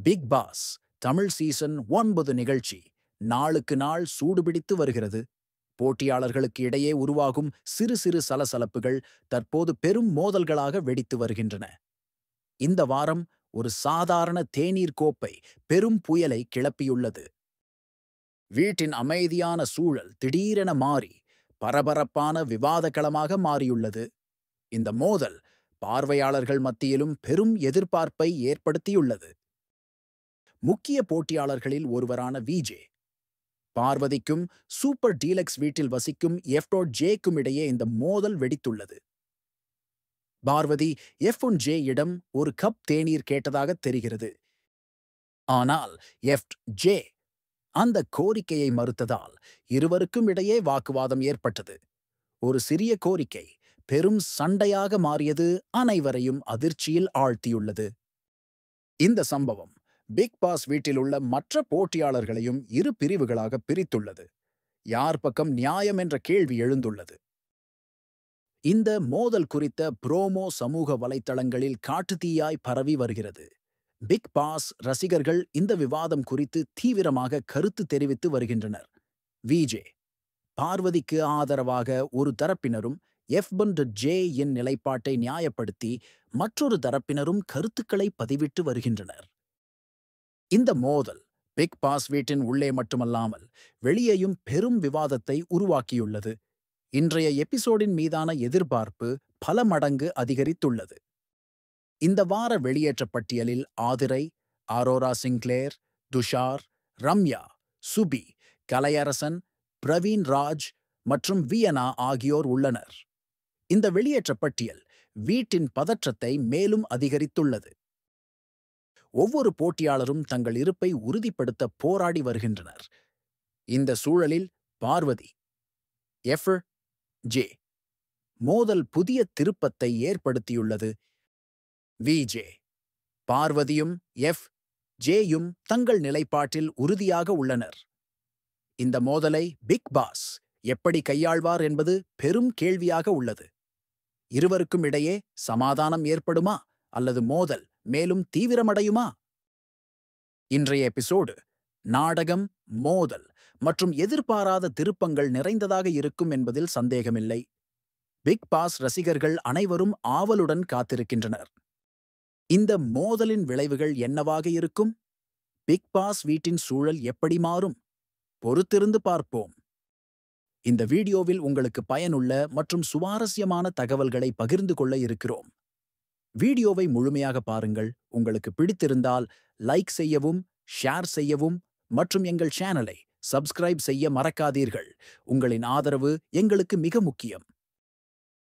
Big pass Tamil season 9 நிகழ்ச்சி நாளுக்கு நாள் சூடுபிடித்து வருகிறது. போட்டியாளர்களுக்கு இடையே உருவாகும் சிறு சிறு சலசலப்புகள் தற்போது பெரும் மோதல்களாக வெடித்து வருகின்றன. இந்த வாரம் ஒரு சாதாரண தேநீர் கோப்பை பெரும் புயலை கிளப்பியுள்ளது. வீட்டின் அமைதியான சூழல் திடீரென மாறி பரபரப்பான விவாதக்களமாக மாறியுள்ளது. இந்த மோதல் பார்வையாளர்கள் மத்தியிலும் பெரும் எதிர்பார்ப்பை ஏற்படுத்தியுள்ளது. முக்கிய போட்டியாளர்களில் ஒருவரான விஜே, பார்வதிக்கும் சூப்பர் டீலக்ஸ் வீட்டில் வசிக்கும் எஃப்.ஜேக்கும் இடையே இந்த மோதல் வெடித்துள்ளது. பார்வதி எஃப்.ஜே-இடம் ஒரு கப் தேநீர் கேட்டதாக தெரிகிறது. ஆனால் எஃப்.ஜே அந்த கோரிக்கையை மறுத்ததால் இருவருக்கும் இடையே வாக்குவாதம் ஏற்பட்டது. ஒரு சிறிய கோரிக்கை பெரும் சண்டையாக மாறியது, அனைவரையும் அதிர்ச்சியில் ஆழ்த்தியுள்ளது. இந்த சம்பவம் பிக் பாஸ் வீட்டில் உள்ள மற்ற போட்டியாளர்களையும் இரு பிரிவுகளாக பிரித்துள்ளது. யார் பக்கம் நியாயம் என்ற கேள்வி எழுந்துள்ளது. இந்த மோதல் குறித்த புரோமோ சமூக வலைத்தளங்களில் காட்டுத்தீயாய் பரவி வருகிறது. பிக் பாஸ் ரசிகர்கள் இந்த விவாதம் குறித்து தீவிரமாக கருத்து தெரிவித்து வருகின்றனர். விஜே, பார்வதிக்கு ஆதரவாக ஒரு தரப்பினரும் எஃப்.ஜே-இன் நிலைப்பாட்டை நியாயப்படுத்தி மற்றொரு தரப்பினரும் கருத்துக்களை பதிவிட்டு வருகின்றனர். இந்த மோதல் பிக் பாஸ் வீட்டின் உள்ளே மட்டுமல்லாமல் வெளியேயும் பெரும் விவாதத்தை உருவாக்கியுள்ளது. இன்றைய எபிசோடின் மீதான எதிர்பார்ப்பு பல மடங்கு அதிகரித்துள்ளது. இந்த வார வெளியேற்ற பட்டியலில் ஆதிரை, ஆரோரா சிங்க்ளேர், துஷார், ரம்யா, சுபி, கலையரசன், பிரவீன் ராஜ் மற்றும் வியனா ஆகியோர் உள்ளனர். இந்த வெளியேற்ற பட்டியல் வீட்டின் பதற்றத்தை மேலும் அதிகரித்துள்ளது. ஒவ்வொரு போட்டியாளரும் தங்கள் இருப்பை உறுதிப்படுத்த போராடி வருகின்றனர். இந்த சூழலில் பார்வதி எஃப்.ஜே மோதல் புதிய திருப்பத்தை ஏற்படுத்தியுள்ளது. விஜே, பார்வதியும் எஃப்.ஜேயும் தங்கள் நிலைப்பாட்டில் உறுதியாக உள்ளனர். இந்த மோதலை பிக் பாஸ் எப்படி கையாள்வார் என்பது பெரும் கேள்வியாக உள்ளது. இருவருக்கும் இடையே சமாதானம் ஏற்படுமா அல்லது மோதல் மேலும் தீவிரமடையுமா? இன்றைய எபிசோடு நாடகம், மோதல் மற்றும் எதிர்பாராத திருப்பங்கள் நிறைந்ததாக இருக்கும் என்பதில் சந்தேகமில்லை. பிக் பாஸ் ரசிகர்கள் அனைவரும் ஆவலுடன் காத்திருக்கின்றனர். இந்த மோதலின் விளைவுகள் என்னவாக இருக்கும்? பிக் பாஸ் வீட்டின் சூழல் எப்படி மாறும்? பொறுத்திருந்து பார்ப்போம். இந்த வீடியோவில் உங்களுக்கு பயனுள்ள மற்றும் சுவாரஸ்யமான தகவல்களை பகிர்ந்து கொள்ள இருக்கிறோம். வீடியோவை முழுமையாக பாருங்கள். உங்களுக்கு பிடித்திருந்தால் லைக் செய்யவும், ஷேர் செய்யவும் மற்றும் எங்கள் சேனலை சப்ஸ்கிரைப் செய்ய மறக்காதீர்கள். உங்களின் ஆதரவு எங்களுக்கு மிக முக்கியம்.